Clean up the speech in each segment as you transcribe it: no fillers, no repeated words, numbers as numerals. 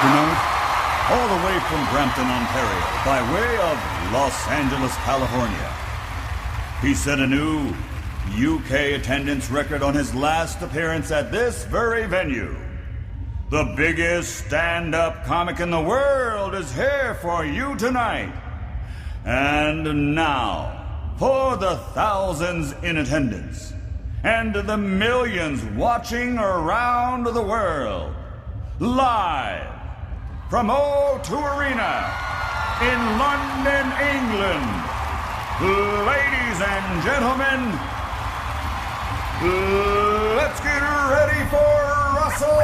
Tonight, all the way from Brampton, Ontario, by way of Los Angeles, California, he set a new UK attendance record on his last appearance at this very venue. The biggest stand-up comic in the world is here for you tonight. And now, for the thousands in attendance and the millions watching around the world, live from O2 Arena in London, England, ladies and gentlemen, let's get ready for Russell!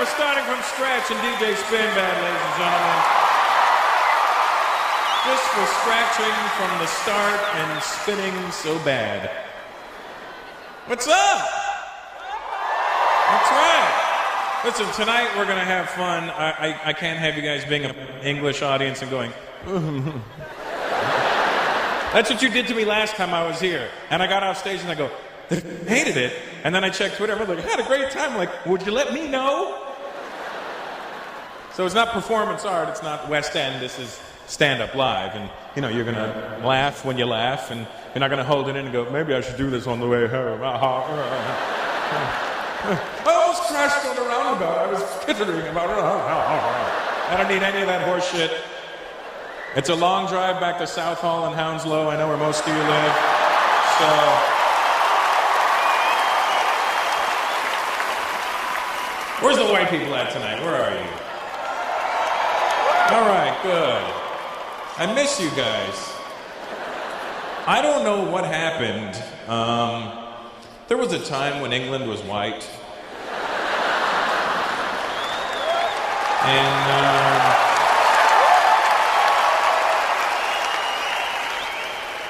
Starting from scratch and DJ Spin Bad, ladies and gentlemen. Just for scratching from the start and spinning so bad. What's up? That's right. Listen, tonight we're going to have fun. I can't have you guys being an English audience and going, That's what you did to me last time I was here. And I got off stage and I go, they hated it. And then I checked Twitter. I'm like, I had a great time. I'm like, would you let me know? So it's not performance art, it's not West End, this is stand-up live. And, you know, you're going to laugh when you laugh, and you're not going to hold it in and go, maybe I should do this on the way home. I almost crashed on the roundabout. I was pittering about it. I don't need any of that horse shit. It's a long drive back to South Hall and Hounslow. I know where most of you live. So, where's the white people at tonight? Where are you? All right, good. I miss you guys. I don't know what happened. There was a time when England was white. And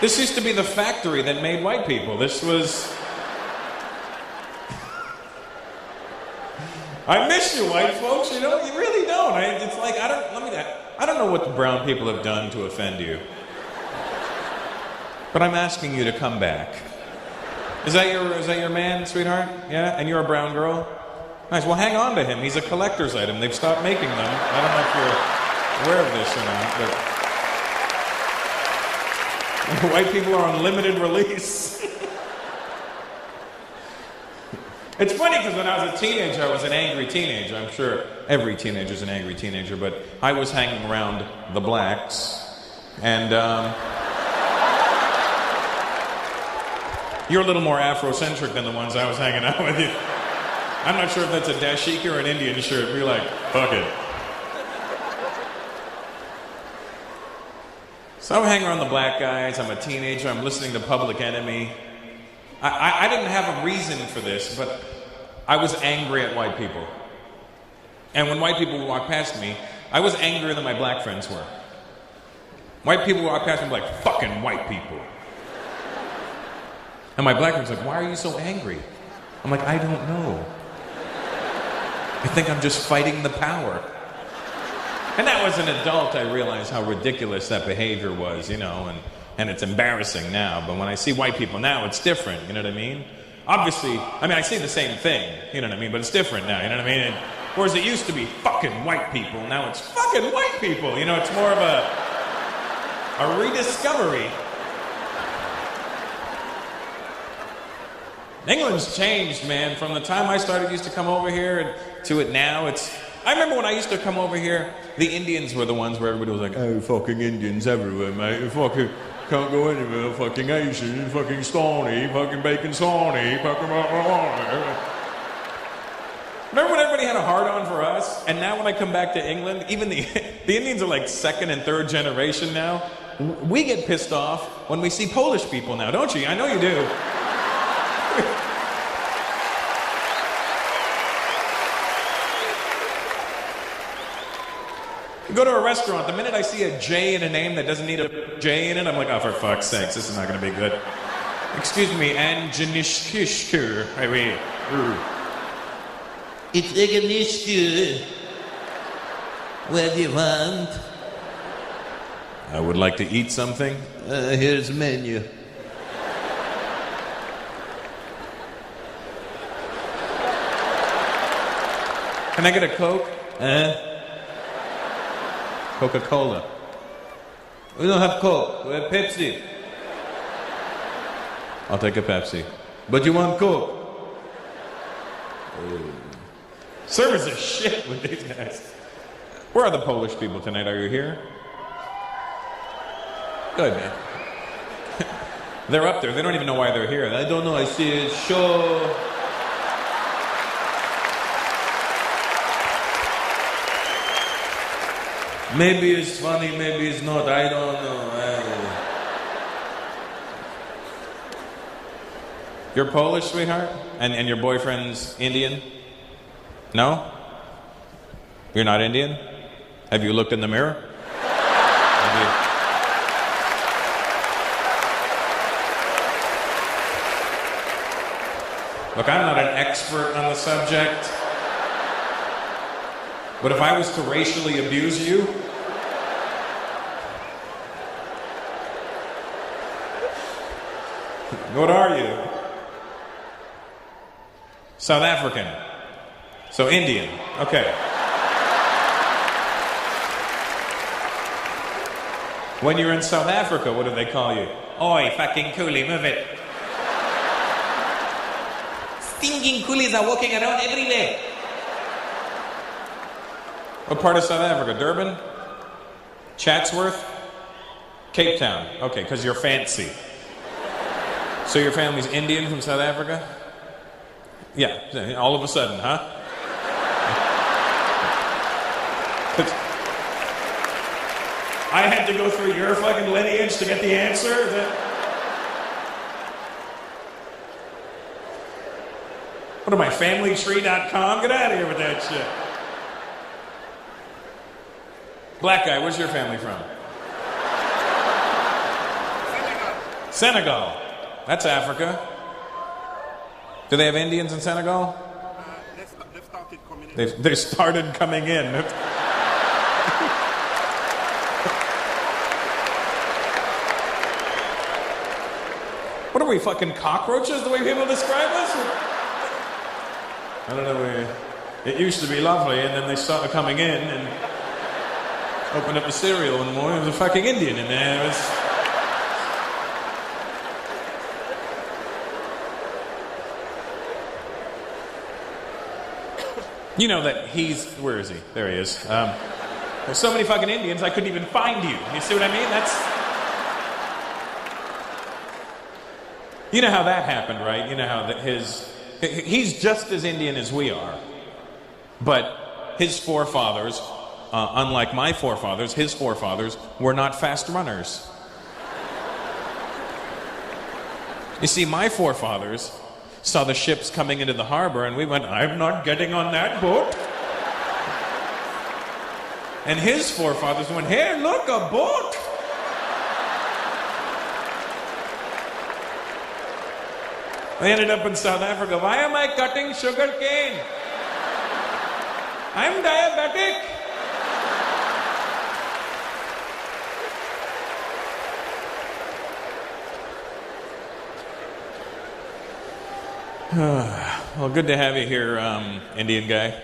this used to be the factory that made white people. This was... I miss you, white folks. You know, you really don't. It's like I don't know what the brown people have done to offend you, but I'm asking you to come back. Is that your man, sweetheart? Yeah, and you're a brown girl. Nice. Well, hang on to him. He's a collector's item. They've stopped making them. I don't know if you're aware of this or not, but white people are on limited release. It's funny because when I was a teenager, I was an angry teenager. I'm sure every teenager's an angry teenager, but I was hanging around the blacks, and you're a little more Afrocentric than the ones I was hanging out with you. I'm not sure if that's a dashiki or an Indian shirt. We're like, fuck it. So I'm hanging around the black guys. I'm a teenager. I'm listening to Public Enemy. I didn't have a reason for this, but I was angry at white people. And when white people would walk past me, I was angrier than my black friends were. White people would walk past me like, fucking white people. And my black friends were like, why are you so angry? I'm like, I don't know. I think I'm just fighting the power. And now as an adult, I realize how ridiculous that behavior was, you know, and it's embarrassing now, but when I see white people now, it's different, you know what I mean? Obviously, I see the same thing, you know what I mean, but it's different now, you know what I mean? Whereas it used to be fucking white people, now it's fucking white people, you know, it's more of a rediscovery. England's changed, man, from the time I used to come over here to it now, I remember when I used to come over here, the Indians were the ones where everybody was like, oh, fucking Indians everywhere, mate, fucking... Can't go anywhere, fucking Asian, fucking Stony, fucking Bacon Sawney, fucking... Remember when everybody had a hard-on for us? And now when I come back to England, even the Indians are like second and third generation now. We get pissed off when we see Polish people now, don't you? I know you do. Go to a restaurant, the minute I see a J in a name that doesn't need a J in it, I'm like, oh, for fuck's sakes, this is not going to be good. Excuse me, Anjanishkishkur. It's Eganishku. What do you want? I would like to eat something. Here's the menu. Can I get a Coke? Coca-Cola. We don't have Coke. We have Pepsi. I'll take a Pepsi. But you want Coke? Service is shit with these guys. Where are the Polish people tonight? Are you here? Good, man. They're up there. They don't even know why they're here. I don't know. I see a show. Maybe it's funny, maybe it's not. I don't know. You're Polish, sweetheart? And your boyfriend's Indian? No? You're not Indian? Have you looked in the mirror? Look, I'm not an expert on the subject. But if I was to racially abuse you, what are you? South African. So Indian. Okay. When you're in South Africa, what do they call you? Oi, fucking coolie, move it. Stinking coolies are walking around everywhere. What part of South Africa? Durban? Chatsworth? Cape Town. Okay, because you're fancy. So your family's Indian from South Africa? Yeah, all of a sudden, huh? I had to go through your fucking lineage to get the answer? What am I, familytree.com? Get out of here with that shit. Black guy, where's your family from? Senegal. That's Africa. Do they have Indians in Senegal? They've started coming in. They started coming in. What are we, fucking cockroaches, the way people describe us? I don't know. It used to be lovely, and then they started coming in and opened up the cereal one morning. There was a fucking Indian in there. It was... You know that he's... Where is he? There he is. There's so many fucking Indians, I couldn't even find you. You see what I mean? That's... You know how that happened, right? You know how he's just as Indian as we are. But his forefathers, unlike my forefathers, his forefathers were not fast runners. You see, my forefathers saw the ships coming into the harbor and we went, I'm not getting on that boat. And his forefathers went, hey, look, a boat. They ended up in South Africa. Why am I cutting sugar cane? I'm diabetic. Well, good to have you here, Indian guy.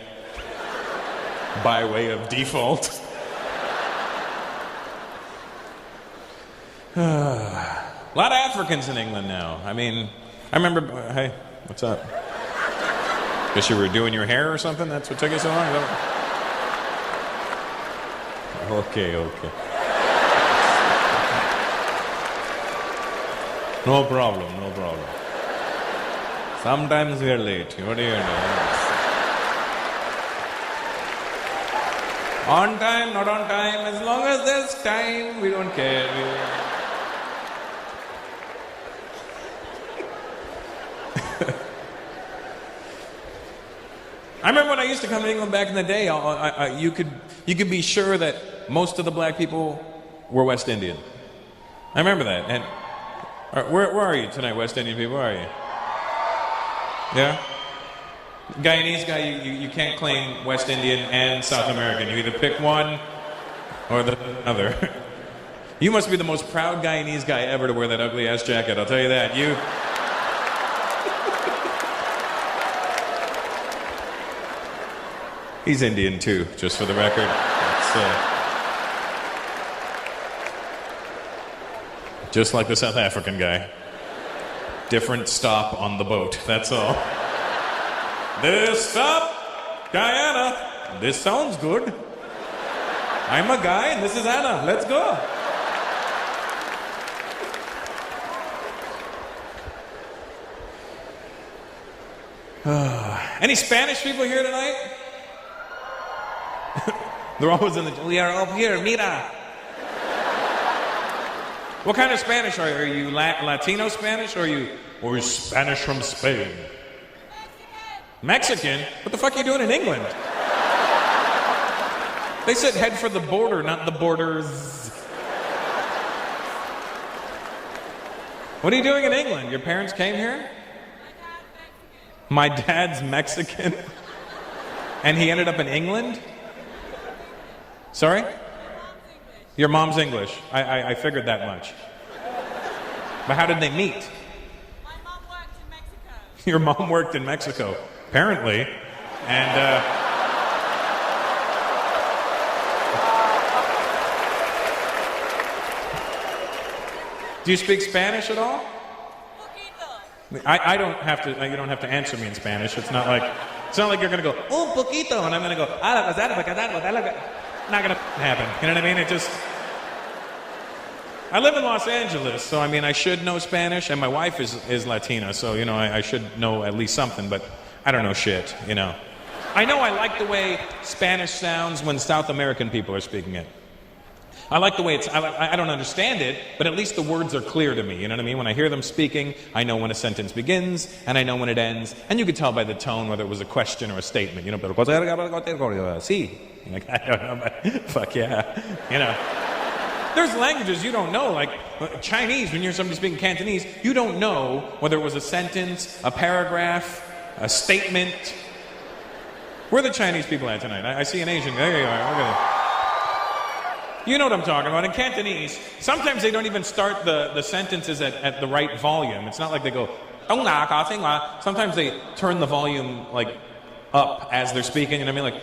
By way of default. A lot of Africans in England now. I mean, I remember... Hey, what's up? Guess you were doing your hair or something? That's what took you so long? Okay. No problem. Sometimes we are late. What do you know? On time, not on time. As long as there's time, we don't care. I remember when I used to come to England back in the day, you could be sure that most of the black people were West Indian. I remember that. And where are you tonight, West Indian people? Where are you? Yeah? Guyanese guy, you can't claim West Indian and South American. You either pick one or the other. You must be the most proud Guyanese guy ever to wear that ugly ass jacket, I'll tell you that. He's Indian too, just for the record. Just like the South African guy. Different stop on the boat, that's all. This stop, Guyana. This sounds good. I'm a guy and this is Anna. Let's go. Any Spanish people here tonight? They're always in the... We are up here, mira. What kind of Spanish are you? Are you Latino Spanish or are you Spanish from Spain? Mexican? What the fuck are you doing in England? They said head for the border, not the borders. What are you doing in England? Your parents came here? My dad's Mexican. And he ended up in England? Sorry? Your mom's English. I figured that much. But how did they meet? My mom worked in Mexico. Your mom worked in Mexico, apparently. And, do you speak Spanish at all? I don't have to. You don't have to answer me in Spanish. It's not like you're gonna go un poquito, and I'm gonna go. Not gonna happen. You know what I mean? It just. I live in Los Angeles, so I mean I should know Spanish, and my wife is Latina, so you know I should know at least something. But I don't know shit. You know. I know I like the way Spanish sounds when South American people are speaking it. I like the way it's, I don't understand it, but at least the words are clear to me, you know what I mean? When I hear them speaking, I know when a sentence begins, and I know when it ends, and you can tell by the tone whether it was a question or a statement, you know, pero sí. Like, I don't know, but fuck yeah, you know. There's languages you don't know, like Chinese, when you hear somebody speaking Cantonese, you don't know whether it was a sentence, a paragraph, a statement. Where are the Chinese people at tonight? I see an Asian, there you are, look at it. You know what I'm talking about. In Cantonese, sometimes they don't even start the sentences at the right volume. It's not like they go, sometimes they turn the volume like up as they're speaking, and I mean like,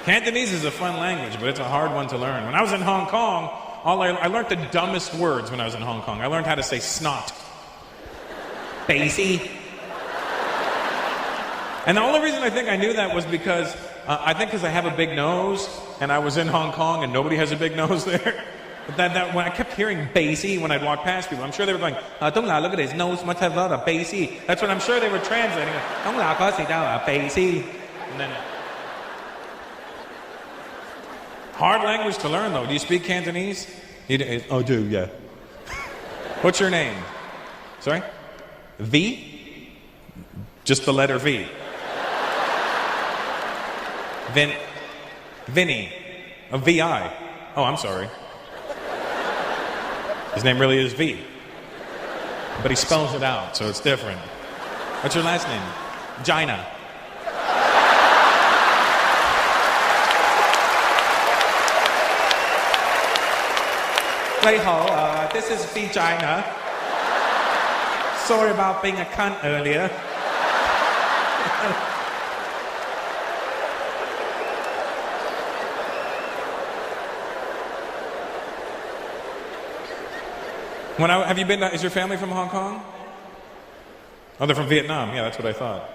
Cantonese is a fun language, but it's a hard one to learn. When I was in Hong Kong, I learned the dumbest words when I was in Hong Kong. I learned how to say snot. Basie. And the only reason I think I knew that was because, I have a big nose, and I was in Hong Kong, and nobody has a big nose there. But when I kept hearing basie when I'd walk past people, I'm sure they were going, look at his nose, must have a basie. That's what I'm sure they were translating. Basie. And then... Hard language to learn, though. Do you speak Cantonese? Oh, do, yeah. What's your name? Sorry? V? Just the letter V. Vinny. A V-I. Oh, I'm sorry. His name really is V. But he spells it out, so it's different. What's your last name? Gina. This is Vagina. Sorry about being a cunt earlier. Have you been? Is your family from Hong Kong? Oh, they're from Vietnam. Yeah, that's what I thought.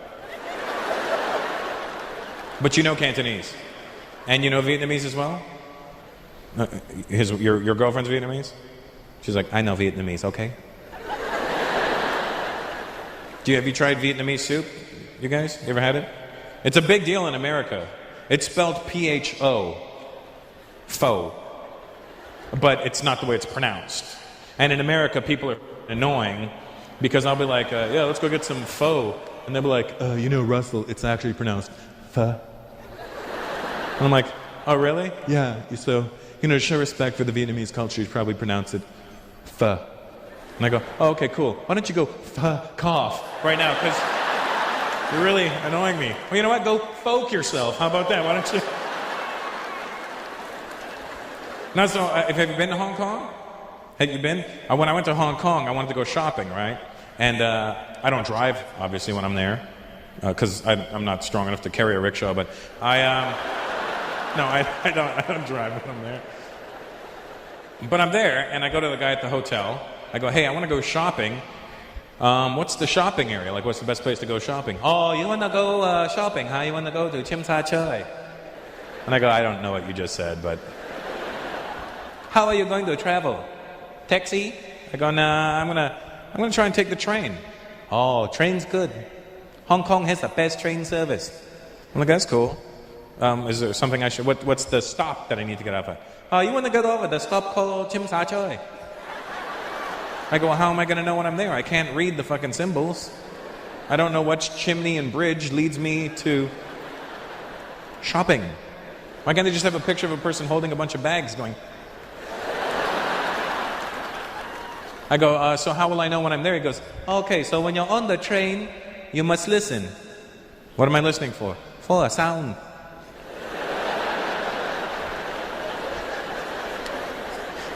But you know Cantonese, and you know Vietnamese as well. Your girlfriend's Vietnamese? She's like, I know Vietnamese, okay? Have you tried Vietnamese soup? You guys? You ever had it? It's a big deal in America. It's spelled P-H-O. Pho. But it's not the way it's pronounced. And in America, people are annoying because I'll be like, yeah, let's go get some pho. And they'll be like, you know, Russell, it's actually pronounced pho. And I'm like, oh, really? Yeah. So, you know, to show respect for the Vietnamese culture, you probably pronounce it pho. And I go, oh, okay, cool. Why don't you go cough right now? Because you're really annoying me. Well, you know what? Go folk yourself. How about that? Why don't you? Now, so, have you been to Hong Kong? Have you been? When I went to Hong Kong, I wanted to go shopping, right? And I don't drive, obviously, when I'm there, because I'm not strong enough to carry a rickshaw. But I don't drive when I'm there. But I'm there, and I go to the guy at the hotel. I go, hey, I want to go shopping. What's the shopping area? Like, what's the best place to go shopping? Oh, you want to go shopping, huh? You want to go to Tsim Sha Tsui? And I go, I don't know what you just said, but... How are you going to travel? Taxi? I go, nah, I'm gonna try and take the train. Oh, train's good. Hong Kong has the best train service. I'm like, that's cool. Is there something I should... What's the stop that I need to get off at? Oh, you want to get over the stop called Tsim Sha Tsui? I go, well, how am I going to know when I'm there? I can't read the fucking symbols. I don't know which chimney and bridge leads me to shopping. Why can't they just have a picture of a person holding a bunch of bags going... I go, so how will I know when I'm there? He goes, okay, so when you're on the train, you must listen. What am I listening for? For a sound.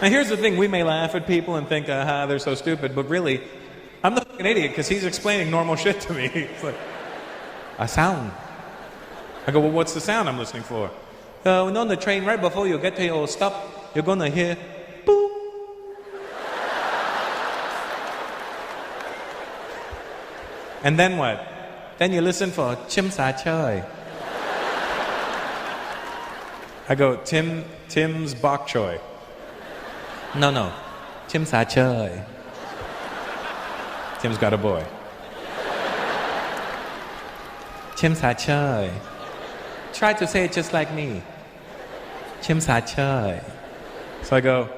Now here's the thing, we may laugh at people and think, they're so stupid, but really, I'm the fucking idiot because he's explaining normal shit to me. It's like, a sound. I go, well, what's the sound I'm listening for? When on the train, right before you get to your stop, you're gonna hear, boom. And then what? Then you listen for Tsim Sha Tsui. I go, Tim's bok choy. No. Tsim Sha Tsui. Tim's got a boy. Tsim Sha Tsui. Try to say it just like me. Tsim Sha Tsui. So I go,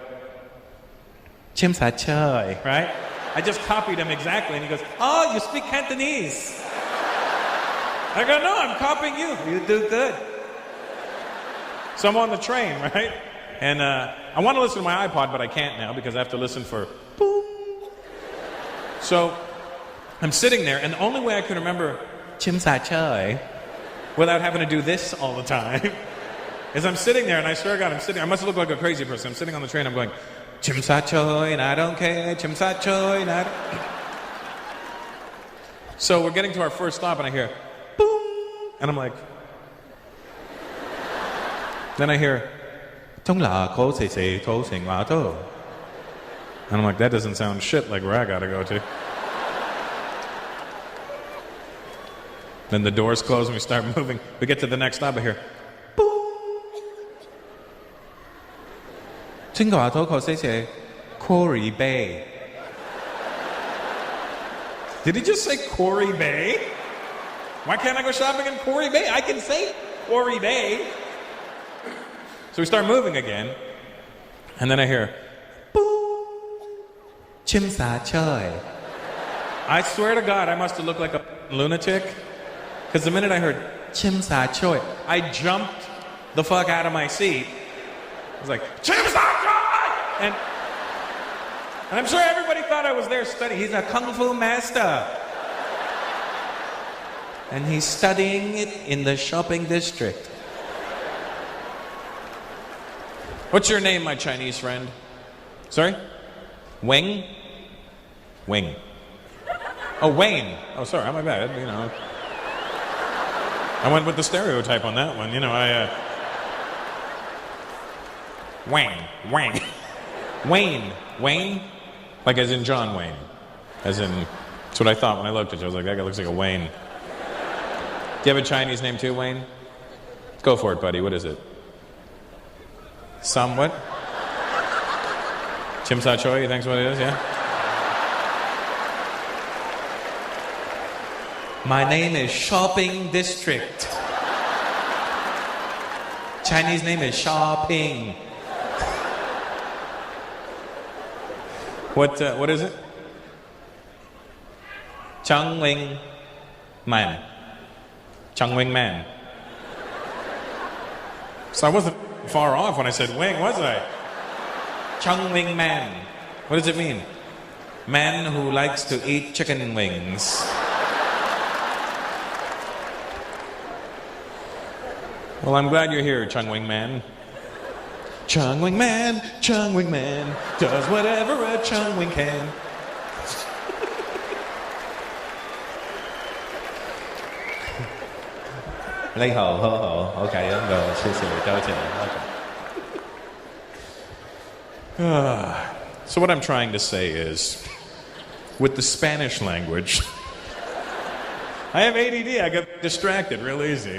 Tsim Sha Tsui, right? I just copied him exactly, and he goes, oh, you speak Cantonese. I go, no, I'm copying you. You do good. So I'm on the train, right? And I want to listen to my iPod, but I can't now because I have to listen for boom. So I'm sitting there, and the only way I can remember Tsim Sha Tsui without having to do this all the time is I'm sitting there, and I swear to God, I must look like a crazy person. I'm sitting on the train, I'm going, Tsim Sha Tsui, and I don't care, Tsim Sha Tsui, and I don't... So we're getting to our first stop, and I hear, boom, and I'm like... Then I hear, and I'm like, that doesn't sound shit like where I gotta go to. Then the doors close, and we start moving. We get to the next stop, I hear, Quarry Bay. Did he just say Quarry Bay? Why can't I go shopping in Quarry Bay? I can say Quarry Bay. So we start moving again, and then I hear, boom, Tsim Sha Tsui. I swear to God, I must have looked like a lunatic, because the minute I heard Tsim Sha Tsui, I jumped the fuck out of my seat. I was like, Tsim Sha Tsui! And I'm sure everybody thought I was there studying. He's a kung fu master. And he's studying it in the shopping district. What's your name, my Chinese friend? Sorry? Wing? Wing. Oh, Wayne. Oh, sorry, my bad. You know, I went with the stereotype on that one. You know, Wayne. Wayne? Like as in John Wayne. As in, that's what I thought when I looked at you. I was like, that guy looks like a Wayne. Do you have a Chinese name too, Wayne? Go for it, buddy. What is it? Somewhat? Tsim Sha Tsui, you think's what it is, yeah? My name is Shopping District. Chinese name is Shopping. What is it? Chung Wing Man. Chung Wing Man. So I wasn't far off when I said wing, was I? Chung Wing Man. What does it mean? Man who likes to eat chicken wings. Well, I'm glad you're here, Chung Wing Man. Chung Wing Man does whatever a Chung Wing can. Lấy hồ, okay, I'm going. Okay. So what I'm trying to say is, with the Spanish language, I have ADD. I get distracted real easy.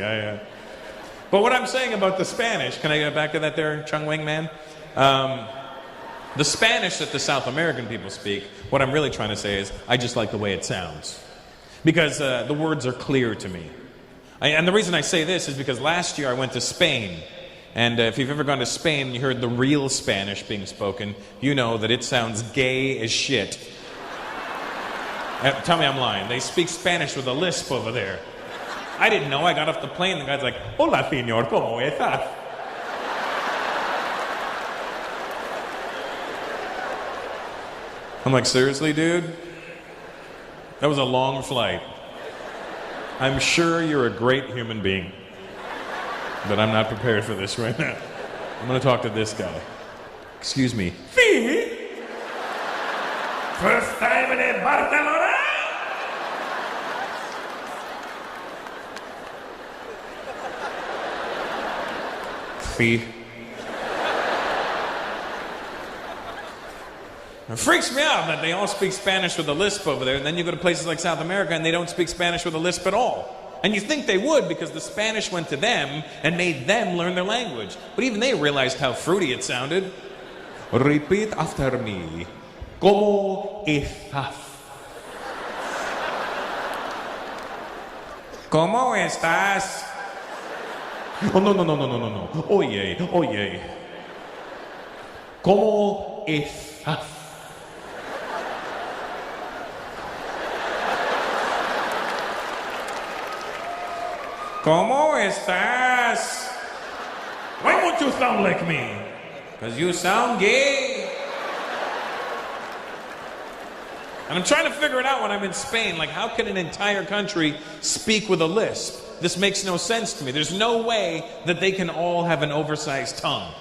But what I'm saying about the Spanish, can I get back to that there, Chung Wing Man? The Spanish that the South American people speak, what I'm really trying to say is, I just like the way it sounds. Because the words are clear to me. And the reason I say this is because last year I went to Spain. And if you've ever gone to Spain and you heard the real Spanish being spoken, you know that it sounds gay as shit. Tell me I'm lying. They speak Spanish with a lisp over there. I didn't know. I got off the plane. The guy's like, "Hola, señor, ¿cómo estás?" I'm like, seriously, dude? That was a long flight. I'm sure you're a great human being. But I'm not prepared for this right now. I'm going to talk to this guy. Excuse me. First time in Barcelona? Fee. It freaks me out that they all speak Spanish with a lisp over there, and then you go to places like South America and they don't speak Spanish with a lisp at all. And you think they would because the Spanish went to them and made them learn their language. But even they realized how fruity it sounded. Repeat after me. ¿Cómo estás? ¿Cómo estás? Oh, no. Oye. ¿Cómo estás? ¿Cómo estás? Why won't you sound like me? Because you sound gay. And I'm trying to figure it out when I'm in Spain. Like, how can an entire country speak with a lisp? This makes no sense to me. There's no way that they can all have an oversized tongue.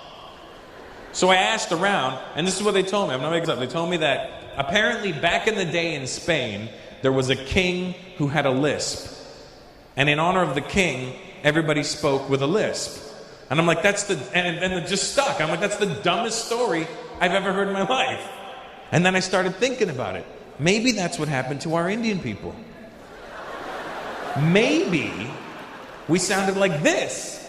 So I asked around, and this is what they told me. I'm not making this up. They told me that apparently back in the day in Spain, there was a king who had a lisp. And in honor of the king, everybody spoke with a lisp. And I'm like, and it just stuck. I'm like, that's the dumbest story I've ever heard in my life. And then I started thinking about it. Maybe that's what happened to our Indian people. Maybe we sounded like this.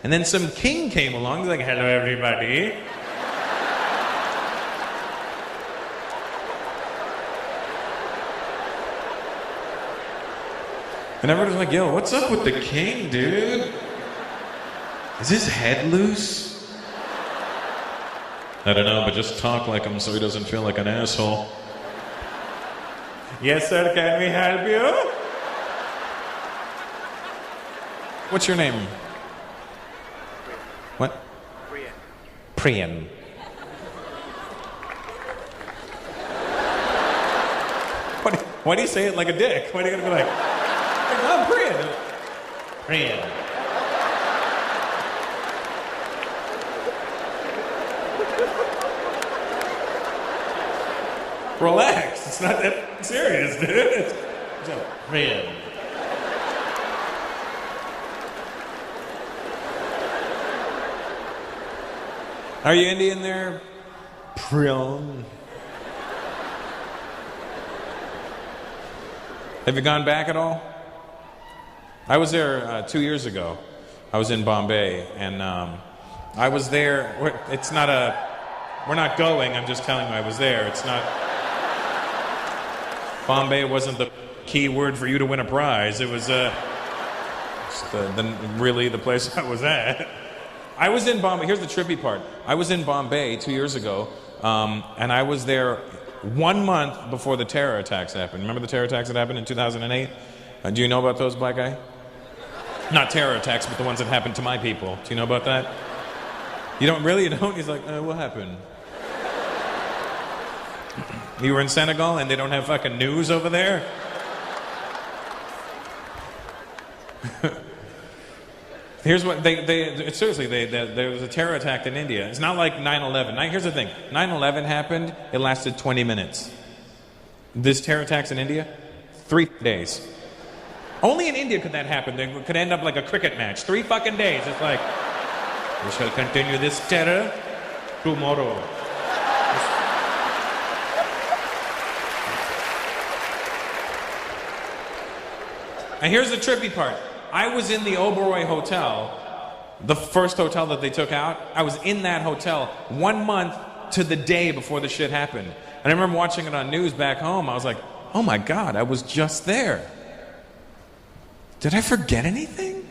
And then some king came along, he's like, "Hello, everybody." And everybody's like, "Yo, what's up with the king, dude? Is his head loose?" I don't know, but just talk like him so he doesn't feel like an asshole. "Yes, sir, can we help you?" What's your name? What? Priyan. Why do you say it like a dick? Why do you gotta be like, "I'm Priyan"? Priyan. Relax. It's not that serious, dude. It's Priyan. Are you Indian there? Priyan. Have you gone back at all? I was there 2 years ago. I was in Bombay, and I was there. We're not going. I'm just telling you I was there. It's not. Bombay wasn't the key word for you to win a prize. It was really the place I was at. I was in Bombay. Here's the trippy part. I was in Bombay 2 years ago, and I was there 1 month before the terror attacks happened. Remember the terror attacks that happened in 2008? Do you know about those, black guy? Not terror attacks, but the ones that happened to my people. Do you know about that? You don't really? You don't? He's like, what happened? You were in Senegal and they don't have fucking news over there? Here's what seriously, there was a terror attack in India. It's not like 9/11. Here's the thing. 9/11 happened, it lasted 20 minutes. This terror attacks in India, 3 days. Only in India could that happen. They could end up like a cricket match. 3 fucking days. It's like, we shall continue this terror tomorrow. And here's the trippy part. I was in the Oberoi Hotel, the first hotel that they took out. I was in that hotel 1 month to the day before the shit happened. And I remember watching it on news back home. I was like, oh my God, I was just there. Did I forget anything?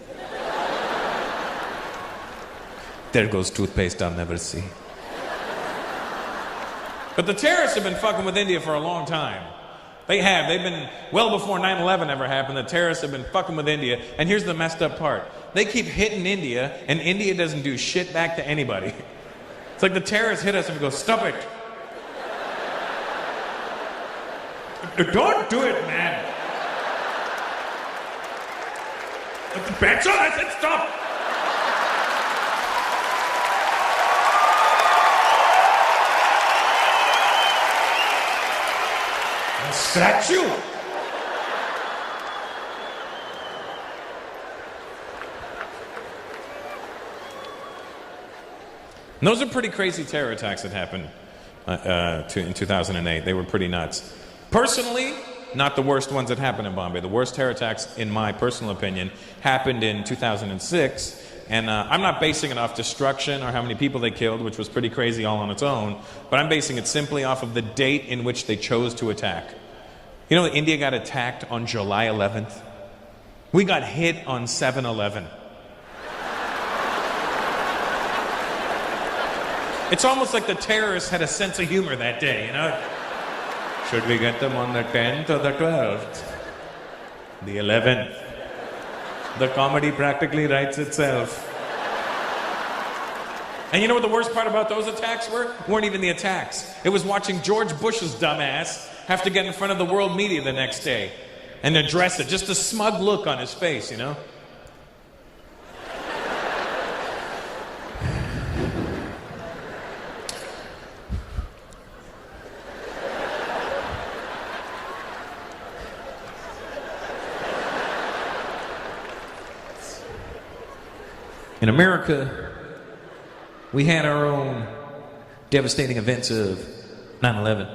There goes toothpaste I'll never see. But the terrorists have been fucking with India for a long time. They have. They've been, well before 9/11 ever happened, the terrorists have been fucking with India. And here's the messed up part. They keep hitting India, and India doesn't do shit back to anybody. It's like the terrorists hit us and we go, stop it. Don't do it, man. Benson, I said stop. Scratch you. And those are pretty crazy terror attacks that happened in 2008. They were pretty nuts. Personally, not the worst ones that happened in Bombay. The worst terror attacks, in my personal opinion, happened in 2006. And I'm not basing it off destruction or how many people they killed, which was pretty crazy all on its own, but I'm basing it simply off of the date in which they chose to attack. You know, India got attacked on July 11th. We got hit on 7/11. It's almost like the terrorists had a sense of humor that day, you know? Should we get them on the 10th or the 12th? The 11th. The comedy practically writes itself. And you know what the worst part about those attacks were? Weren't even the attacks. It was watching George Bush's dumbass have to get in front of the world media the next day and address it. Just a smug look on his face, you know? In America, we had our own devastating events of 9/11.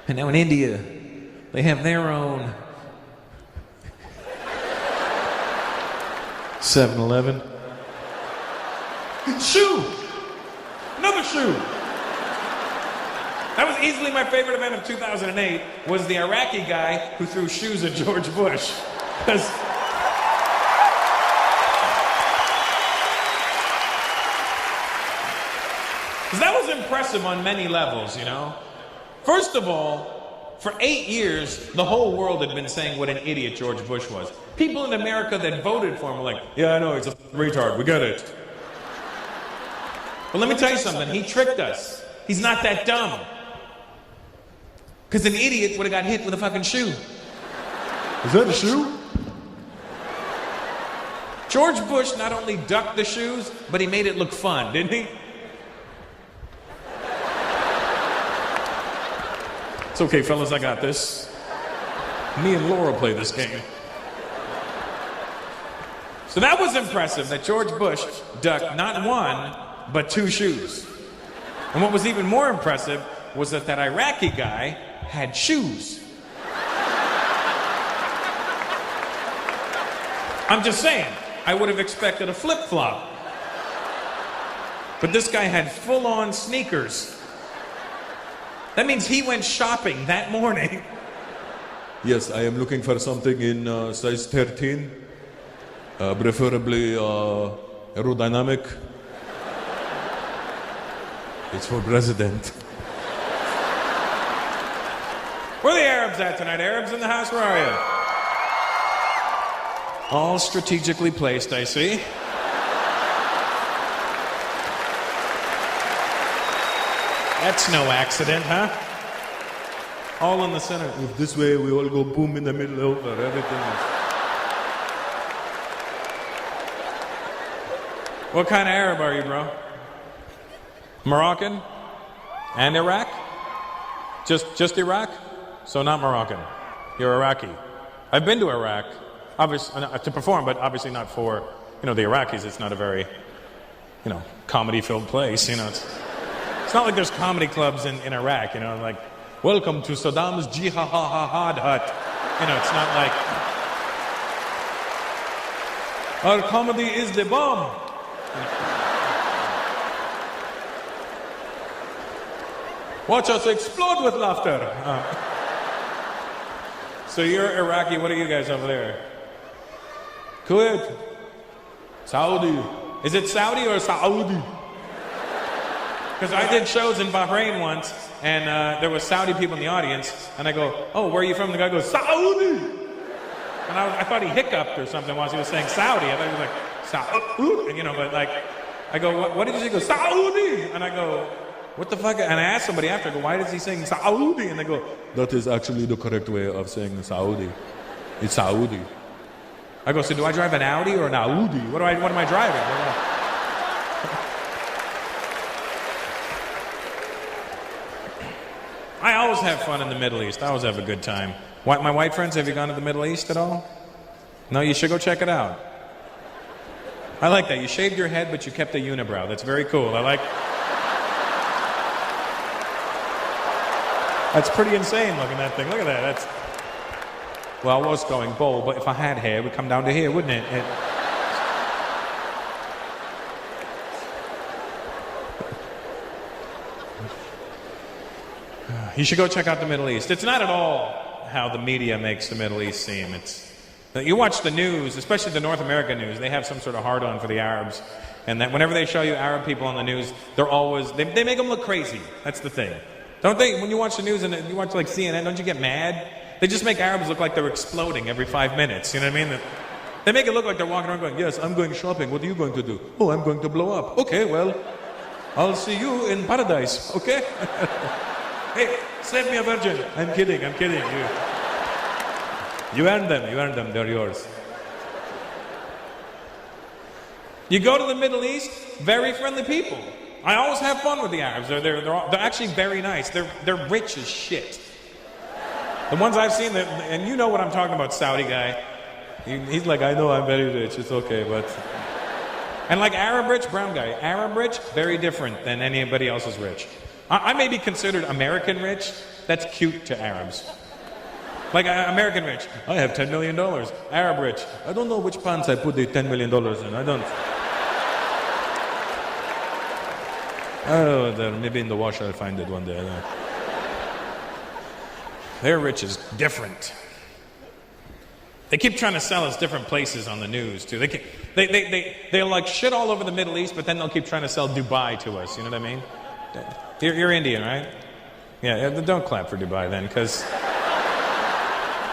And now in India, they have their own 7/11. Shoe! Another shoe! That was easily my favorite event of 2008, was the Iraqi guy who threw shoes at George Bush. Because that was impressive on many levels, you know? First of all, for 8 years, the whole world had been saying what an idiot George Bush was. People in America that voted for him were like, yeah, I know, he's a retard, we get it. But let me tell you something, he tricked us. He's not that dumb. Because an idiot would have got hit with a fucking shoe. Is that a shoe? George Bush not only ducked the shoes, but he made it look fun, didn't he? It's okay, fellas, I got this. Me and Laura play this game. So that was impressive that George Bush ducked not one, but 2 shoes. And what was even more impressive was that that Iraqi guy had shoes. I'm just saying, I would have expected a flip-flop. But this guy had full-on sneakers. That means he went shopping that morning. Yes, I am looking for something in size 13. Preferably aerodynamic. It's for president. Where are the Arabs at tonight? Arabs in the house, where are you? All strategically placed, I see. That's no accident, huh? All in the center. If this way, we all go boom in the middle over everything else. What kind of Arab are you, bro? Moroccan? And Iraq? Just Iraq? So not Moroccan. You're Iraqi. I've been to Iraq, obviously to perform, but obviously not for, the Iraqis. It's not a very, comedy-filled place. It's not like there's comedy clubs in Iraq. Like welcome to Saddam's Jihad hut. It's not like our comedy is the bomb. Watch us explode with laughter. So you're Iraqi. What are you guys over there? Kuwait. Saudi. Is it Saudi or Saudi? Because I did shows in Bahrain once, and there was Saudi people in the audience, and I go, oh, where are you from? The guy goes, Saudi! And I thought he hiccuped or something while he was saying Saudi. I thought he was like, Saudi, but like, I go, what did you say? He goes, Saudi! And I go, what the fuck? And I asked somebody after, I go, why is he saying Saudi? And they go, that is actually the correct way of saying Saudi. It's Saudi. I go, so do I drive an Audi or an Audi? What am I driving? I always have fun in the Middle East. I always have a good time. My white friends, have you gone to the Middle East at all? No, you should go check it out. I like that. You shaved your head, but you kept a unibrow. That's very cool. That's pretty insane looking at that thing. Look at that. Well, I was going bold, but if I had hair, it would come down to here, wouldn't it? You should go check out the Middle East. It's not at all how the media makes the Middle East seem. You watch the news, especially the North American news, they have some sort of hard-on for the Arabs. And that whenever they show you Arab people on the news, they're always, they make them look crazy. That's the thing. Don't they, when you watch the news and you watch like CNN, don't you get mad? They just make Arabs look like they're exploding every 5 minutes, you know what I mean? They make it look like they're walking around going, yes, I'm going shopping, what are you going to do? Oh, I'm going to blow up. Okay, well, I'll see you in paradise, okay? Hey, save me a virgin. I'm kidding. You earned them, they're yours. You go to the Middle East, very friendly people. I always have fun with the Arabs. They're actually very nice. They're rich as shit. The ones I've seen, and you know what I'm talking about, Saudi guy. He's like, I know I'm very rich. It's okay, but... And like Arab rich, brown guy. Arab rich, very different than anybody else's rich. I may be considered American rich. That's cute to Arabs. Like American rich. I have $10 million. Arab rich. I don't know which pants I put the $10 million in. I don't... Oh, maybe in the wash I'll find it one day. Their rich is different. They keep trying to sell us different places on the news too. They're like shit all over the Middle East, but then they'll keep trying to sell Dubai to us. You know what I mean? You're Indian, right? Yeah. Don't clap for Dubai then, because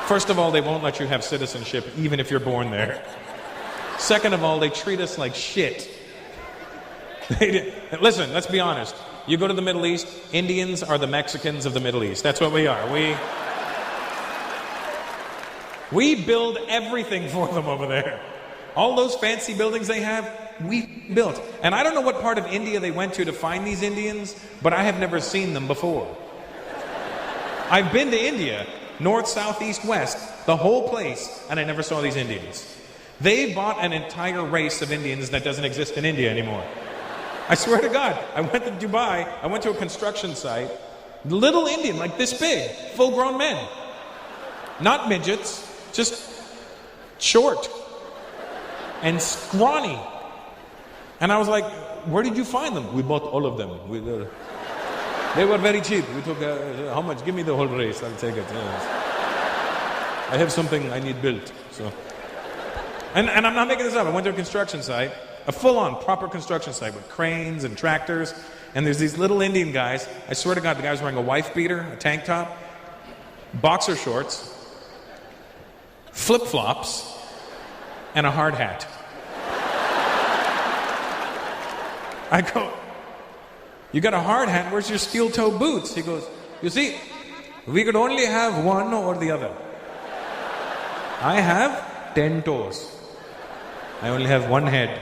first of all, they won't let you have citizenship even if you're born there. Second of all, they treat us like shit. Listen, let's be honest. You go to the Middle East, Indians are the Mexicans of the Middle East. That's what we are. We build everything for them over there. All those fancy buildings they have, we built. And I don't know what part of India they went to find these Indians, but I have never seen them before. I've been to India, north, south, east, west, the whole place, and I never saw these Indians. They bought an entire race of Indians that doesn't exist in India anymore. I swear to God, I went to Dubai, I went to a construction site, little Indian, like this big, full-grown men. Not midgets, just short and scrawny. And I was like, where did you find them? We bought all of them. They were very cheap. We took, how much? Give me the whole race, I'll take it. I have something I need built. So, and I'm not making this up. I went to a construction site, a full-on proper construction site with cranes and tractors, and there's these little Indian guys. I swear to God, the guy was wearing a wife beater, a tank top. boxer shorts, flip-flops, and a hard hat. I go, you got a hard hat, where's your steel-toe boots? He goes, you see, we could only have one or the other. I have 10 toes. I only have one head.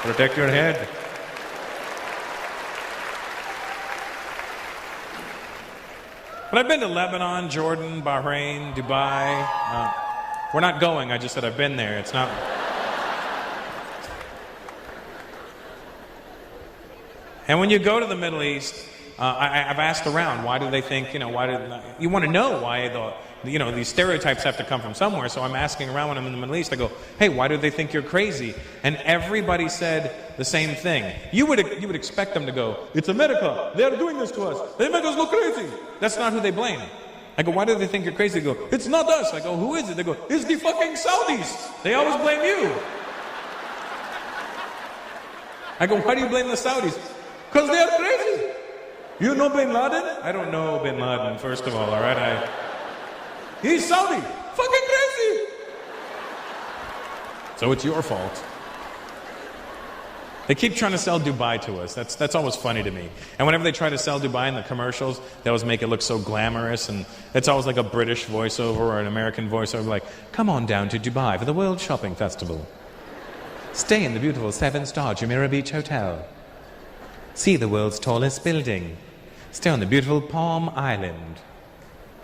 Protect your head. But I've been to Lebanon, Jordan, Bahrain, Dubai. We're not going, I just said I've been there. It's not... And when you go to the Middle East, I've asked around, why do they think, you want to know why these stereotypes have to come from somewhere. So I'm asking around when I'm in the Middle East, I go, hey, why do they think you're crazy? And everybody said the same thing. You would expect them to go, it's America, they're doing this to us, they make us look crazy. That's not who they blame. I go, why do they think you're crazy? They go, it's not us. I go, who is it? They go, it's the fucking Saudis. They always blame you. I go, why do you blame the Saudis? Because they are crazy. You know Bin Laden? I don't know Bin Laden, first of all right? He's Saudi. Fucking crazy. So it's your fault. They keep trying to sell Dubai to us. That's always funny to me. And whenever they try to sell Dubai in the commercials, they always make it look so glamorous, and it's always like a British voiceover or an American voiceover like, come on down to Dubai for the World Shopping Festival. Stay in the beautiful 7-star Jumeirah Beach Hotel. See the world's tallest building. Stay on the beautiful Palm Island.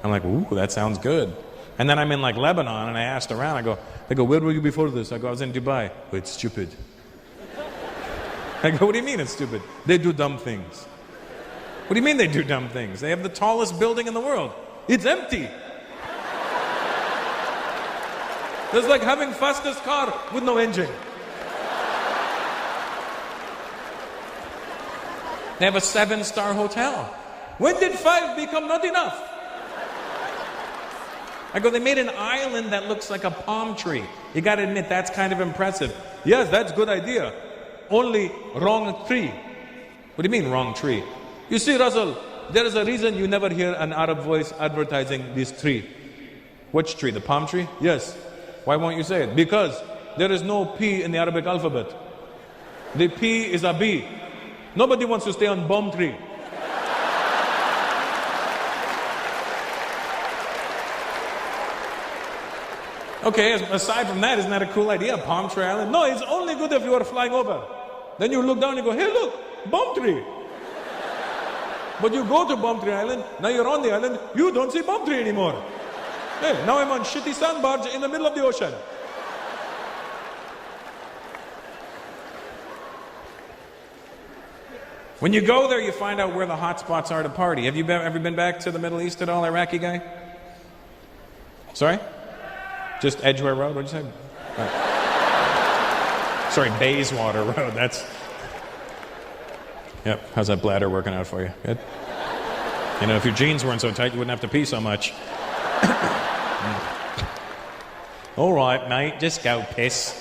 I'm like, ooh, that sounds good. And then I'm in like Lebanon, and I asked around, they go, where were you before this? I go, I was in Dubai. Oh, it's stupid. I go, what do you mean it's stupid? They do dumb things. What do you mean they do dumb things? They have the tallest building in the world. It's empty. It's like having fastest car with no engine. They have a 7-star hotel. When did 5 become not enough? I go, they made an island that looks like a palm tree. You got to admit, that's kind of impressive. Yes, that's a good idea. Only wrong tree. What do you mean, wrong tree? You see, Russell, there is a reason you never hear an Arab voice advertising this tree. Which tree? The palm tree? Yes. Why won't you say it? Because there is no P in the Arabic alphabet. The P is a B. Nobody wants to stay on bomb tree. Okay, aside from that, isn't that a cool idea? Palm Tree Island? No, it's only good if you are flying over. Then you look down and you go, hey look, bomb tree. But you go to Bomb Tree Island, now you're on the island, you don't see bomb tree anymore. Hey, now I'm on shitty sand barge in the middle of the ocean. When you go there, you find out where the hot spots are to party. Have you ever been back to the Middle East at all, Iraqi guy? Sorry? Just Edgware Road? What'd you say? Sorry, Bayswater Road. That's... Yep. How's that bladder working out for you? Good? You know, if your jeans weren't so tight, you wouldn't have to pee so much. All right, mate. Just go piss.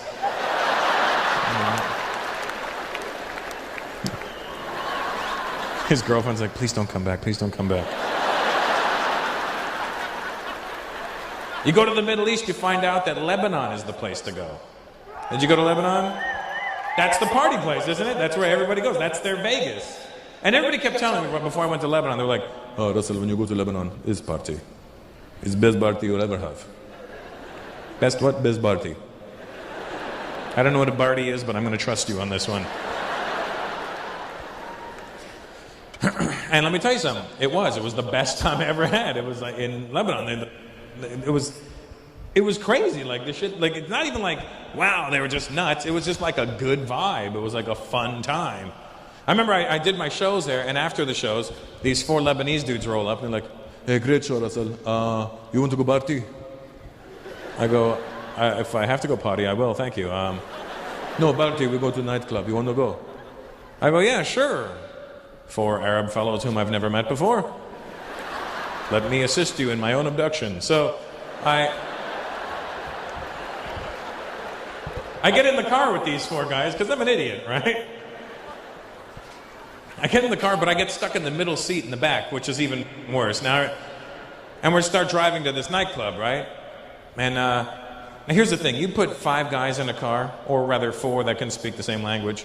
His girlfriend's like, please don't come back. Please don't come back. You go to the Middle East, you find out that Lebanon is the place to go. Did you go to Lebanon? That's the party place, isn't it? That's where everybody goes. That's their Vegas. And everybody kept telling me before I went to Lebanon, they were like, oh, Russell, when you go to Lebanon, it's party. It's best party you'll ever have. Best what? Best party. I don't know what a party is, but I'm going to trust you on this one. And let me tell you something. It was the best time I ever had. It was like in Lebanon. It was crazy. Like the shit. Like it's not even like wow, they were just nuts. It was just like a good vibe. It was like a fun time. I remember I did my shows there, and after the shows, these 4 Lebanese dudes roll up and they're like, "Hey, great show, Russell. You want to go party?" I go, "If I have to go party, I will. Thank you." No party. We go to nightclub. You want to go? I go, "Yeah, sure." 4 Arab fellows whom I've never met before. Let me assist you in my own abduction. So I get in the car with these 4 guys because I'm an idiot, right? I get in the car, but I get stuck in the middle seat in the back, which is even worse. Now, And we start driving to this nightclub, right? And now here's the thing. You put 5 guys in a car, or rather 4 that can speak the same language.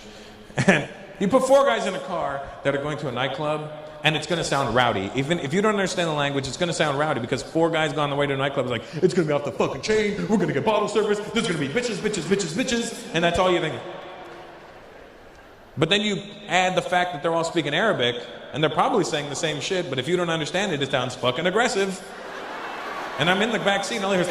And you put 4 guys in a car that are going to a nightclub, and it's going to sound rowdy. Even if you don't understand the language, it's going to sound rowdy because 4 guys go on the way to a nightclub. It's like, it's going to be off the fucking chain. We're going to get bottle service. There's going to be bitches, bitches, bitches, bitches. And that's all you think. But then you add the fact that they're all speaking Arabic, and they're probably saying the same shit, but if you don't understand it, it sounds fucking aggressive. And I'm in the back seat, and all I hear is,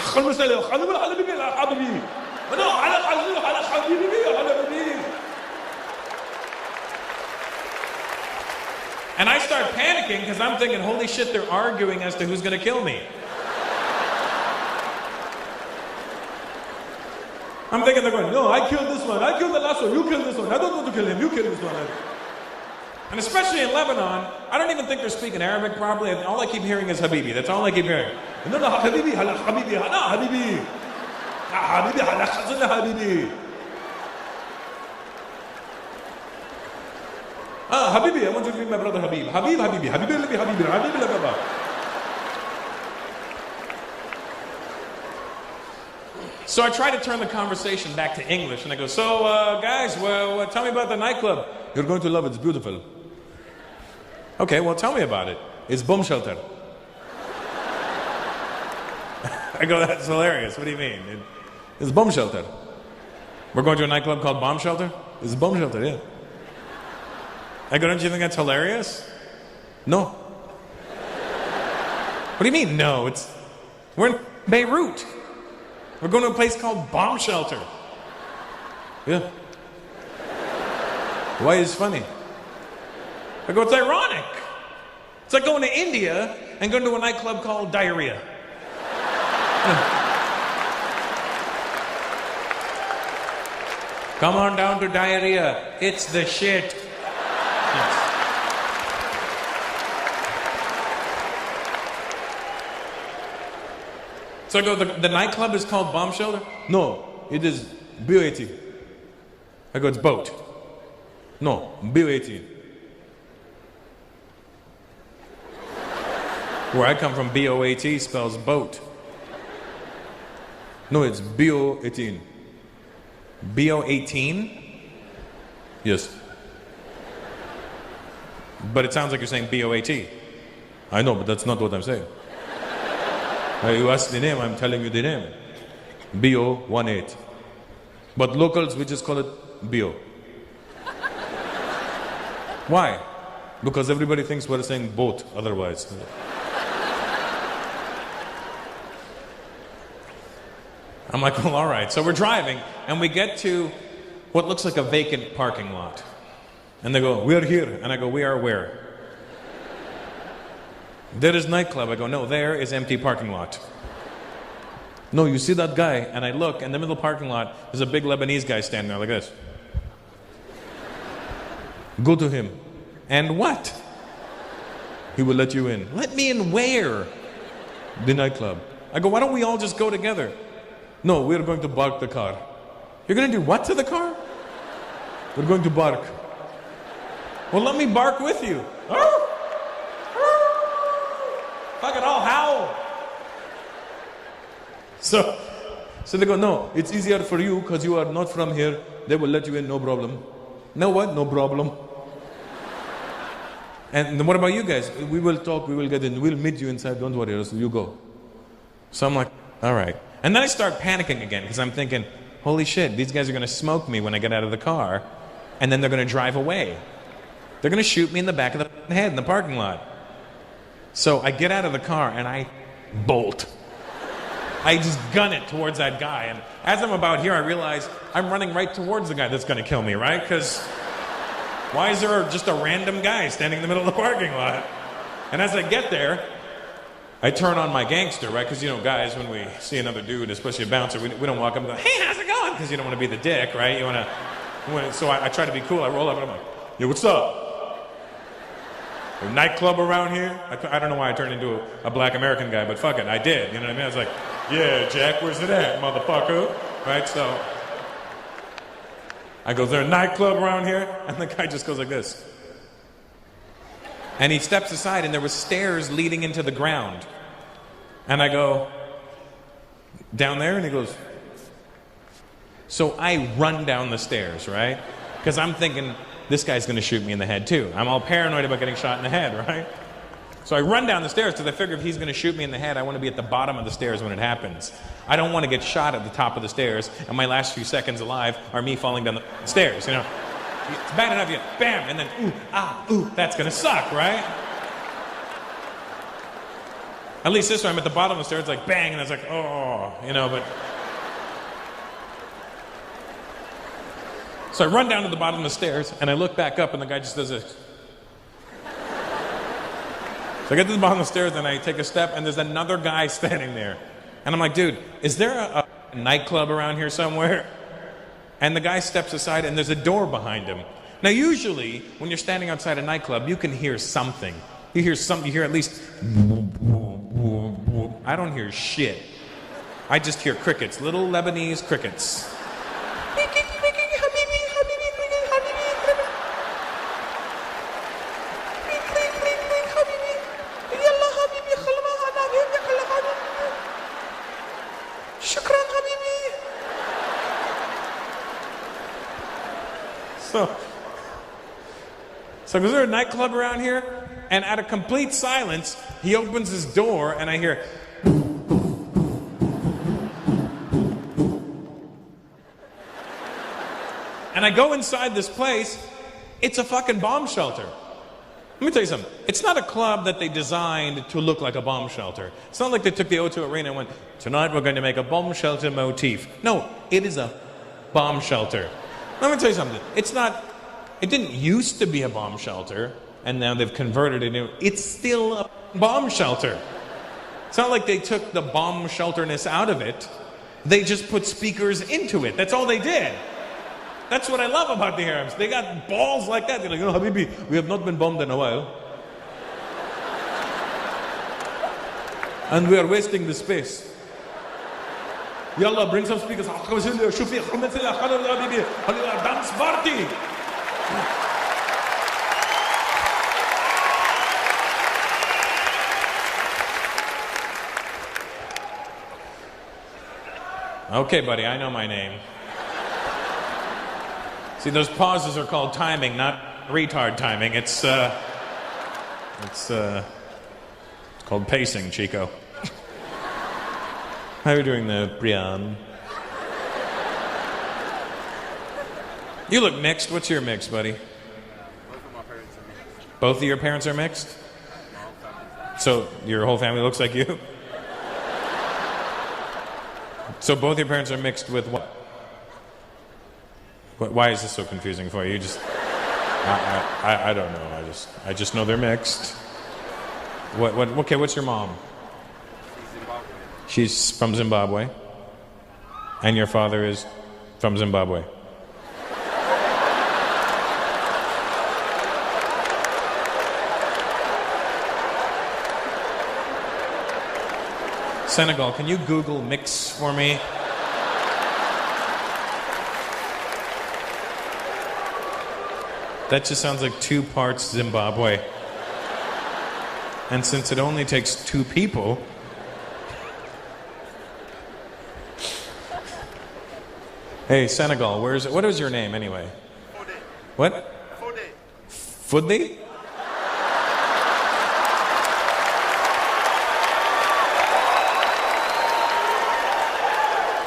and I start panicking because I'm thinking, holy shit, they're arguing as to who's going to kill me. I'm thinking they're going, no, I killed this one. I killed the last one. You killed this one. I don't want to kill him. You killed this one. And especially in Lebanon, I don't even think they're speaking Arabic properly. All I keep hearing is Habibi. That's all I keep hearing. No, no, Habibi, Habibi, Habibi. Habibi, Habibi. Habibi, I want you to meet my brother Habib. Habib, Habibi, Habibi, Habibi, Habibi, Habibi. So I try to turn the conversation back to English, and I go, so guys, well, tell me about the nightclub. You're going to love it, it's beautiful. Okay, well, tell me about it. It's bomb shelter. I go, that's hilarious. What do you mean? It's bomb shelter. We're going to a nightclub called Bomb Shelter? It's a bomb shelter, yeah. I go, don't you think that's hilarious? No. What do you mean, no? We're in Beirut. We're going to a place called Bomb Shelter. Yeah. Why is it funny? I go, it's ironic. It's like going to India and going to a nightclub called Diarrhea. Come on down to Diarrhea. It's the shit. Yes. So I go, the nightclub is called Bomb Shelter? No, it is BOAT. I go, it's boat. No, BOAT. Where I come from, BOAT spells boat. No, it's BO18. BO18? Yes. But it sounds like you're saying BOAT. I know, but that's not what I'm saying. You ask the name, I'm telling you the name. BO18. But locals, we just call it BO. Why? Because everybody thinks we're saying boat otherwise. I'm like, well, all right. So we're driving, and we get to what looks like a vacant parking lot. And they go, we're here. And I go, we are where? There is nightclub. I go, no, there is empty parking lot. No, you see that guy? And I look, in the middle of the parking lot, there's a big Lebanese guy standing there like this. Go to him. And what? He will let you in. Let me in where? The nightclub. I go, why don't we all just go together? No, we're going to bark the car. You're going to do what to the car? We're going to bark. Well, let me bark with you. Fuck it, I'll howl. So they go, no, it's easier for you because you are not from here. They will let you in, no problem. No what? No problem. And then what about you guys? We will talk, we will get in, we'll meet you inside, don't worry, you go. So I'm like, all right. And then I start panicking again because I'm thinking, holy shit, these guys are going to smoke me when I get out of the car, and then they're going to drive away. They're going to shoot me in the back of the head in the parking lot. So I get out of the car and I bolt. I just gun it towards that guy. And as I'm about here, I realize I'm running right towards the guy that's going to kill me, right? Because why is there just a random guy standing in the middle of the parking lot? And as I get there, I turn on my gangster, right? Because, you know, guys, when we see another dude, especially a bouncer, we don't walk up and go, hey, how's it going? Because you don't want to be the dick, right? So I try to be cool. I roll up and I'm like, yo, what's up? A nightclub around here? I don't know why I turned into a black American guy, but fuck it, I did. You know what I mean? I was like, yeah, Jack, where's it at, motherfucker? Right? So I go, is there a nightclub around here? And the guy just goes like this. And he steps aside, and there were stairs leading into the ground. And I go, down there? And he goes, so I run down the stairs, right? Because I'm thinking, this guy's going to shoot me in the head too. I'm all paranoid about getting shot in the head, right? So I run down the stairs because I figure if he's going to shoot me in the head, I want to be at the bottom of the stairs when it happens. I don't want to get shot at the top of the stairs, and my last few seconds alive are me falling down the stairs, you know? It's bad enough you bam, and then that's going to suck, right? At least this time I'm at the bottom of the stairs, it's like bang, and it's like, oh, you know, but... So I run down to the bottom of the stairs, and I look back up, and the guy just does this. So I get to the bottom of the stairs, and I take a step, and there's another guy standing there. And I'm like, dude, is there a nightclub around here somewhere? And the guy steps aside, and there's a door behind him. Now, usually, when you're standing outside a nightclub, you can hear something. You hear something, you hear at least... I don't hear shit. I just hear crickets, little Lebanese crickets. So is there a nightclub around here? And at a complete silence, he opens his door, and I hear... And I go inside this place. It's a fucking bomb shelter. Let me tell you something. It's not a club that they designed to look like a bomb shelter. It's not like they took the O2 Arena and went, tonight we're going to make a bomb shelter motif. No, it is a bomb shelter. Let me tell you something. It didn't used to be a bomb shelter, and now they've converted it into... It's still a bomb shelter. It's not like they took the bomb shelterness out of it. They just put speakers into it. That's all they did. That's what I love about the Arabs. They got balls like that. They're like, oh, Habibi, we have not been bombed in a while. And we are wasting the space. Yalla, bring some speakers. Dance party. Okay, buddy, I know my name. See, those pauses are called timing, not retard timing. It's called pacing, Chico. How are you doing there, Brian? You look mixed. What's your mix, buddy? Both of my parents are mixed. Both of your parents are mixed? So your whole family looks like you? So both your parents are mixed with what? Why is this so confusing for you? I don't know. I just know they're mixed. Okay, what's your mom? She's from Zimbabwe. And your father is from Zimbabwe. Senegal, can you Google mix for me? That just sounds like 2 parts Zimbabwe. And since it only takes 2 people... Hey, Senegal, what is your name anyway? Fode. What? Fode. Fudli?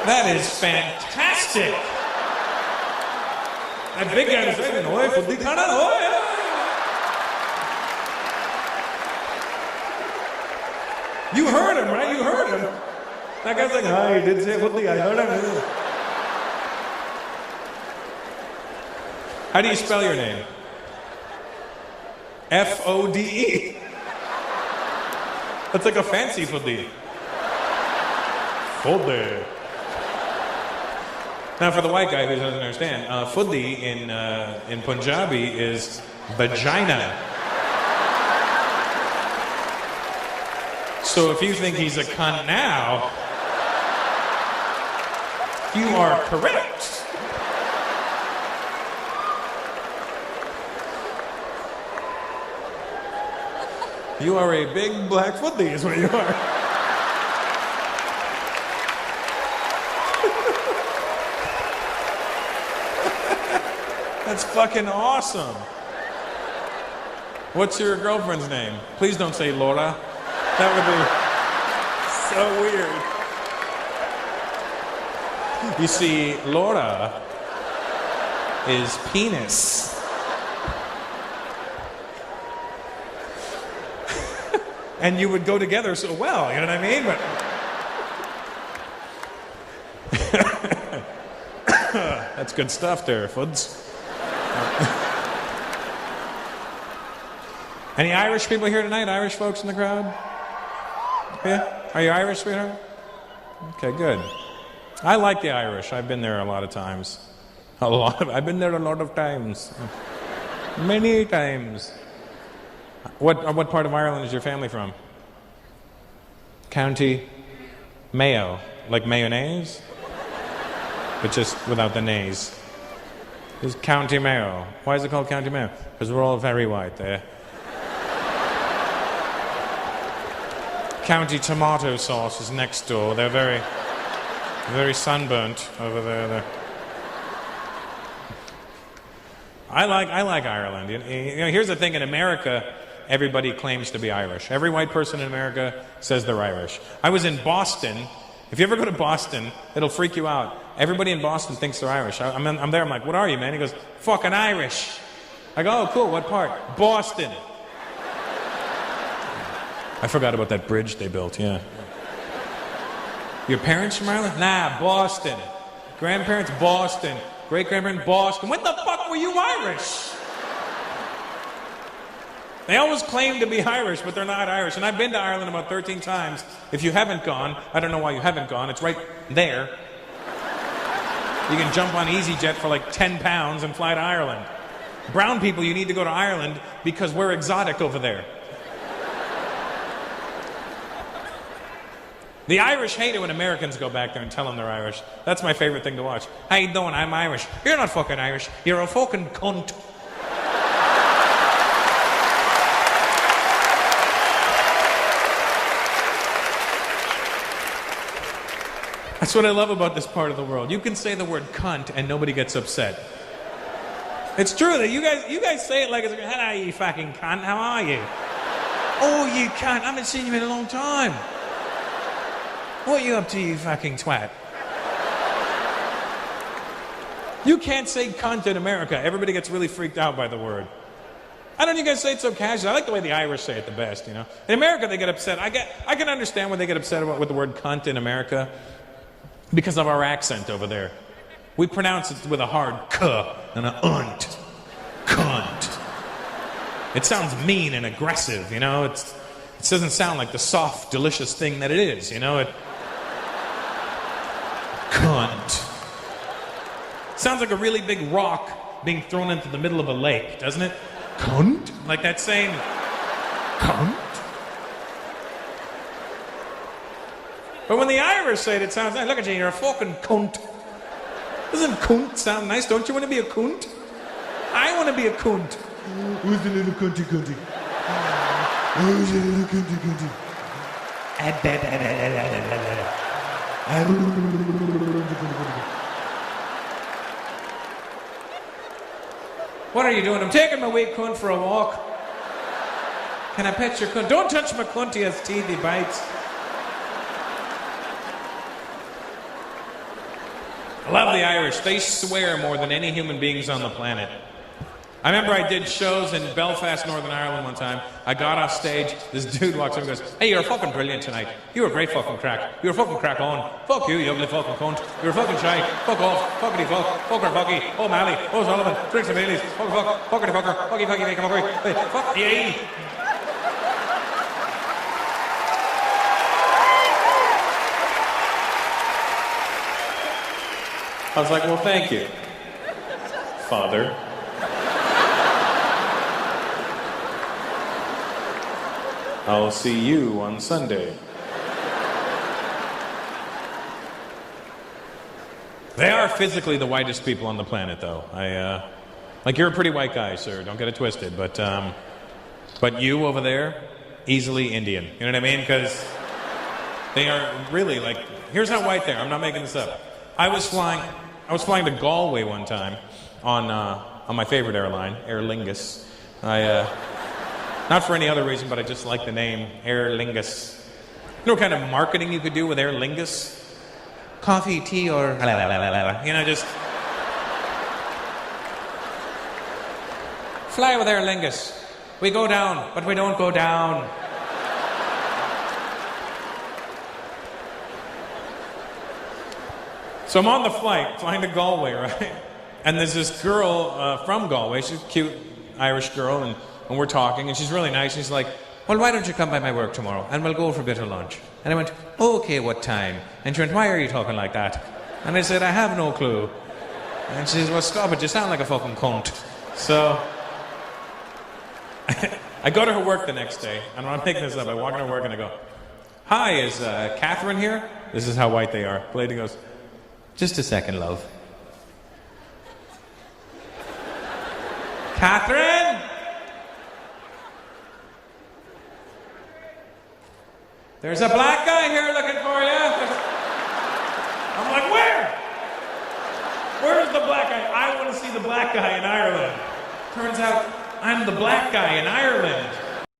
That is fantastic! That big guy was saying, "Oi, Fudli khana, oi!" You heard him, right? You heard him. That guy's like, "Hi, he did say Fudli, I heard him." How do you spell your name? F-O-D-E. That's like a fancy Fudli. Fudli. Now, for the white guy who doesn't understand, Fudli in Punjabi is vagina. So if you think he's a cunt now, you are correct. You are a big black Fudli is what you are. That's fucking awesome. What's your girlfriend's name? Please don't say Laura. That would be so weird. You see, Laura is penis. And you would go together so well, you know what I mean? But that's good stuff there, Fuds. Any Irish people here tonight? Irish folks in the crowd? Yeah? Are you Irish, sweetheart? Okay, good. I like the Irish. I've been there a lot of times. I've been there a lot of times. Many times. What part of Ireland is your family from? County Mayo. Like mayonnaise? But just without the nays. It's County Mayo. Why is it called County Mayo? Because we're all very white there. County tomato sauce is next door. They're very, very sunburnt over there. I like Ireland. You know, here's the thing: in America, everybody claims to be Irish. Every white person in America says they're Irish. I was in Boston. If you ever go to Boston, it'll freak you out. Everybody in Boston thinks they're Irish. I'm there. I'm like, "What are you, man?" He goes, "Fucking Irish." I go, "Oh, cool. What part?" "Boston." I forgot about that bridge they built, yeah. Your parents from Ireland? Nah, Boston. Grandparents, Boston. Great-grandparents, Boston. When the fuck were you Irish? They always claim to be Irish, but they're not Irish. And I've been to Ireland about 13 times. If you haven't gone, I don't know why you haven't gone. It's right there. You can jump on EasyJet for like 10 pounds and fly to Ireland. Brown people, you need to go to Ireland because we're exotic over there. The Irish hate it when Americans go back there and tell them they're Irish. That's my favorite thing to watch. How you doing? I'm Irish. You're not fucking Irish. You're a fucking cunt. That's what I love about this part of the world. You can say the word cunt and nobody gets upset. It's true that you guys say it like it's, "Hello, you fucking cunt. How are you?" "Oh, you cunt. I haven't seen you in a long time." "What are you up to, you fucking twat?" You can't say cunt in America. Everybody gets really freaked out by the word. I don't know, you guys say it so casually. I like the way the Irish say it the best, you know. In America, they get upset. I can understand why they get upset with the word cunt in America because of our accent over there. We pronounce it with a hard k and a unt. Cunt. It sounds mean and aggressive, you know. It doesn't sound like the soft, delicious thing that it is, you know. Cunt. Sounds like a really big rock being thrown into the middle of a lake, doesn't it? Cunt? Like that same cunt? But when the Irish say it, it sounds like, "Look at you, you're a fucking cunt." Doesn't cunt sound nice? Don't you want to be a cunt? I want to be a cunt. Who's the little cunty cunty? Who's the little cunty cunty? What are you doing? "I'm taking my wee cunt for a walk." "Can I pet your cunt?" "Don't touch my cunt, he has teeth, he bites." I love the Irish. They swear more than any human beings on the planet. I remember I did shows in Belfast, Northern Ireland one time. I got off stage, this dude walks up and goes, "Hey, you're fucking brilliant tonight. You were great fucking crack. You were fucking crack on. Fuck you, you ugly fucking cunt. You're fucking shy. Fuck off. Fuckity fuck. Fucker fucky. Oh Mally. Oh Sullivan. Drinks and Baileys. Fuck fuck. Fuckity fucker. Fucky fucky make him a Hey, fuck yay." I was like, "Well, thank you, Father." I'll see you on Sunday. They are physically the whitest people on the planet, though. Like, you're a pretty white guy, sir. Don't get it twisted. But you over there, easily Indian. You know what I mean? Because they are really, like, here's how white they are. I'm not making this up. I was flying to Galway one time on on my favorite airline, Aer Lingus. Not for any other reason, but I just like the name, Aer Lingus. You know what kind of marketing you could do with Aer Lingus? Coffee, tea, or... You know, just... Fly with Aer Lingus. We go down, but we don't go down. So I'm on the flight, flying to Galway, right? And there's this girl from Galway. She's a cute Irish girl, and we're talking, and she's really nice. She's like, well, why don't you come by my work tomorrow, and we'll go for a bit of lunch. And I went, okay, what time? And she went, why are you talking like that? And I said, I have no clue. And she says, well, stop it, you sound like a fucking cunt. So I go to her work the next day, and I'm making this up. I walk into her work, and I go, hi, is Catherine here? This is how white they are. The lady goes, just a second, love. Catherine? There's a black guy here looking for you. I'm like, where? Where's the black guy? I want to see the black guy in Ireland. Turns out I'm the black guy in Ireland.